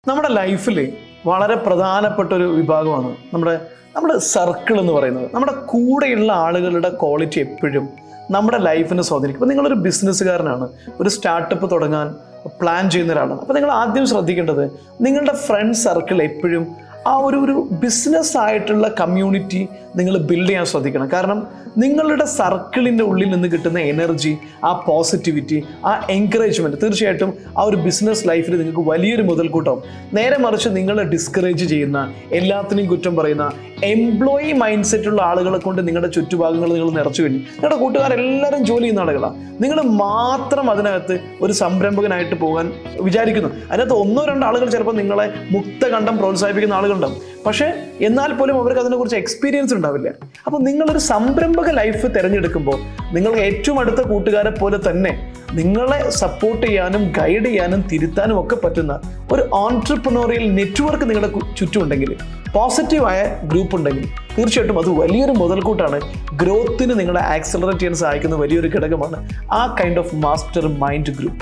നമ്മുടെ ലൈഫിൽ വളരെ പ്രധാനപ്പെട്ട ഒരു വിഭാഗമാണ് നമ്മുടെ സർക്കിൾ എന്ന് പറയുന്നത്. നമ്മുടെ കൂടെയുള്ള ആളുകളുടെ ക്വാളിറ്റി എപ്പോഴും നമ്മുടെ ലൈഫിനെ സ്വാധീനിക്കും. ഇപ്പോൾ നിങ്ങളൊരു ബിസിനസ്സുകാരനാണ്, ഒരു സ്റ്റാർട്ടപ്പ് തുടങ്ങാൻ പ്ലാൻ ചെയ്യുന്ന ഒരാളാണ്. അപ്പോൾ നിങ്ങൾ ആദ്യം ശ്രദ്ധിക്കേണ്ടത് നിങ്ങളുടെ ഫ്രണ്ട് സർക്കിൾ എപ്പോഴും ആ ഒരു ബിസിനസ് ആയിട്ടുള്ള കമ്മ്യൂണിറ്റി നിങ്ങൾ ബിൽഡ് ചെയ്യാൻ ശ്രദ്ധിക്കണം. കാരണം നിങ്ങളുടെ സർക്കിളിൻ്റെ ഉള്ളിൽ നിന്ന് കിട്ടുന്ന എനർജി, ആ പോസിറ്റിവിറ്റി, ആ എൻകറേജ്മെൻറ്റ് തീർച്ചയായിട്ടും ആ ഒരു ബിസിനസ് ലൈഫിൽ നിങ്ങൾക്ക് വലിയൊരു മുതൽക്കൂട്ടാവും. നേരെ മറിച്ച് നിങ്ങളെ ഡിസ്കറേജ് ചെയ്യുന്ന, എല്ലാത്തിനെയും കുറ്റം പറയുന്ന, എംപ്ലോയി മൈൻഡ് സെറ്റുള്ള ആളുകളെ കൊണ്ട് നിങ്ങളുടെ ചുറ്റുഭാഗങ്ങൾ നിങ്ങൾ നിറച്ചു കഴിഞ്ഞു. നിങ്ങളുടെ കൂട്ടുകാരെല്ലാവരും ജോലി ചെയ്യുന്ന ആളുകളാണ്. നിങ്ങൾ മാത്രം അതിനകത്ത് ഒരു സംരംഭകനായിട്ട് പോകാൻ വിചാരിക്കുന്നു. അതിനകത്ത് ഒന്നോ രണ്ടോ ആളുകൾ ചിലപ്പോൾ നിങ്ങളെ മുക്തകണ്ഠം പ്രോത്സാഹിപ്പിക്കുന്ന ആളുകളുണ്ടാവും. പക്ഷേ എന്നാൽ പോലും അവർക്ക് അതിനെക്കുറിച്ച് എക്സ്പീരിയൻസ് ഉണ്ടാവില്ല. അപ്പോൾ നിങ്ങളൊരു സംരംഭക ലൈഫ് തിരഞ്ഞെടുക്കുമ്പോൾ നിങ്ങൾക്ക് ഏറ്റവും അടുത്ത കൂട്ടുകാരെ പോലെ തന്നെ നിങ്ങളെ സപ്പോർട്ട് ചെയ്യാനും ഗൈഡ് ചെയ്യാനും തിരുത്താനും ഒക്കെ പറ്റുന്ന ഒരു ഓൺട്രപ്രനോറിയൽ നെറ്റ്വർക്ക് നിങ്ങളുടെ ചുറ്റുമുണ്ടെങ്കിൽ, പോസിറ്റീവായ ഗ്രൂപ്പ് ഉണ്ടെങ്കിൽ തീർച്ചയായിട്ടും അത് വലിയൊരു മുതൽക്കൂട്ടാണ്. ഗ്രോത്തിന് നിങ്ങളെ ആക്സലറേറ്റ് ചെയ്യാൻ സഹായിക്കുന്ന വലിയൊരു ഘടകമാണ് ആ kind of master mind group.